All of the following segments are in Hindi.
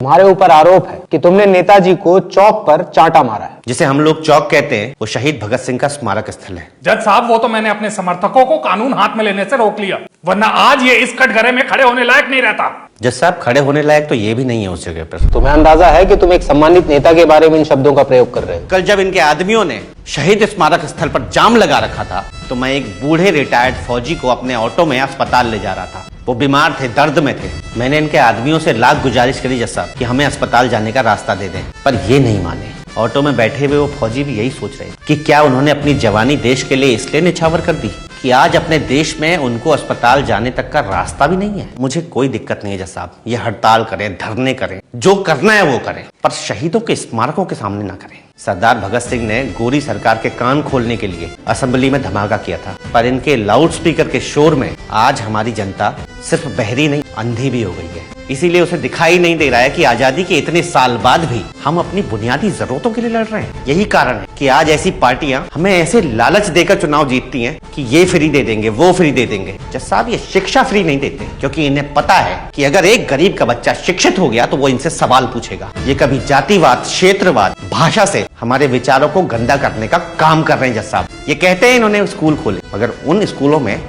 तुम्हारे ऊपर आरोप है कि तुमने नेताजी को चौक पर चांटा मारा है। जिसे हम लोग चौक कहते हैं वो शहीद भगत सिंह का स्मारक स्थल है। जज साहब, वो तो मैंने अपने समर्थकों को कानून हाथ में लेने से रोक लिया, वरना आज ये इस कटघरे में खड़े होने लायक नहीं रहता। जज साहब, खड़े होने लायक तो ये भी नहीं है उस जगह पर। तुम्हें अंदाजा है कि तुम एक सम्मानित नेता के बारे में इन शब्दों का प्रयोग कर रहे हो। कल जब इनके आदमियों ने शहीद स्मारक स्थल पर जाम लगा रखा था तो मैं एक बूढ़े रिटायर्ड फौजी को अपने ऑटो में अस्पताल ले जा रहा था। वो बीमार थे, दर्द में थे। मैंने इनके आदमियों से लाख गुजारिश करी जज साहब कि हमें अस्पताल जाने का रास्ता दे दें, पर ये नहीं माने। ऑटो में बैठे हुए वो फौजी भी यही सोच रहे कि क्या उन्होंने अपनी जवानी देश के लिए इसलिए निछावर कर दी कि आज अपने देश में उनको अस्पताल जाने तक का रास्ता भी नहीं है। मुझे कोई दिक्कत नहीं है जज साहब, ये हड़ताल करें, धरने करें, जो करना है वो करें, पर शहीदों के स्मारकों के सामने ना करें। सरदार भगत सिंह ने गोरी सरकार के कान खोलने के लिए असेंबली में धमाका किया था, पर इनके लाउडस्पीकर के शोर में आज हमारी जनता सिर्फ बहरी नहीं, अंधी भी हो गई है। इसीलिए उसे दिखाई नहीं दे रहा है कि आजादी के इतने साल बाद भी हम अपनी बुनियादी जरूरतों के लिए लड़ रहे हैं। यही कारण है कि आज ऐसी पार्टियां हमें ऐसे लालच देकर चुनाव जीतती हैं कि ये फ्री दे देंगे, वो फ्री दे देंगे। जज साहब, ये शिक्षा फ्री नहीं देते, क्योंकि इन्हें पता है कि अगर एक गरीब का बच्चा शिक्षित हो गया तो वो इनसे सवाल पूछेगा। ये कभी जातिवाद, क्षेत्रवाद, भाषा से हमारे विचारों को गंदा करने का काम कर रहे हैं जज साहब। ये कहते हैं इन्होंने स्कूल खोले, मगर उन स्कूलों में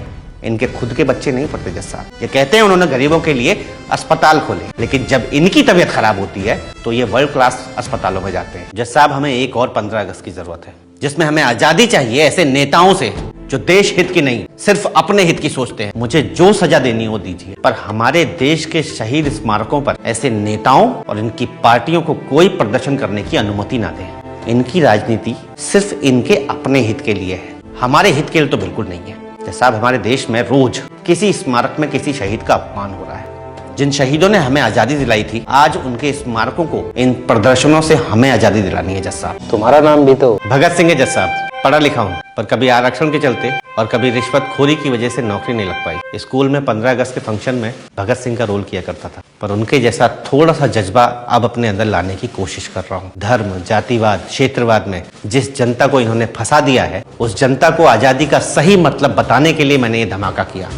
इनके खुद के बच्चे नहीं पढ़ते जज साहब। ये कहते हैं उन्होंने गरीबों के लिए अस्पताल खोले, लेकिन जब इनकी तबीयत खराब होती है तो ये वर्ल्ड क्लास अस्पतालों में जाते हैं। जज साहब, हमें एक और 15 अगस्त की जरूरत है, जिसमें हमें आजादी चाहिए ऐसे नेताओं से जो देश हित की नहीं, सिर्फ अपने हित की सोचते हैं। मुझे जो सजा देनी हो दीजिए, पर हमारे देश के शहीद स्मारकों पर ऐसे नेताओं और इनकी पार्टियों को कोई प्रदर्शन करने की अनुमति ना दें। इनकी राजनीति सिर्फ इनके अपने हित के लिए है, हमारे हित के लिए तो बिल्कुल नहीं है। साहब, हमारे देश में रोज किसी स्मारक में किसी शहीद का अपमान हो रहा है। जिन शहीदों ने हमें आजादी दिलाई थी, आज उनके स्मारकों को इन प्रदर्शनों से हमें आजादी दिलानी है जज साहब। तुम्हारा नाम भी तो भगत सिंह है जज साहब। पढ़ा लिखा हूँ, पर कभी आरक्षण के चलते और कभी रिश्वतखोरी की वजह से नौकरी नहीं लग पाई। स्कूल में 15 अगस्त के फंक्शन में भगत सिंह का रोल किया करता था, पर उनके जैसा थोड़ा सा जज्बा अब अपने अंदर लाने की कोशिश कर रहा हूँ। धर्म, जातिवाद, क्षेत्रवाद में जिस जनता को इन्होंने फंसा दिया है, उस जनता को आजादी का सही मतलब बताने के लिए मैंने ये धमाका किया।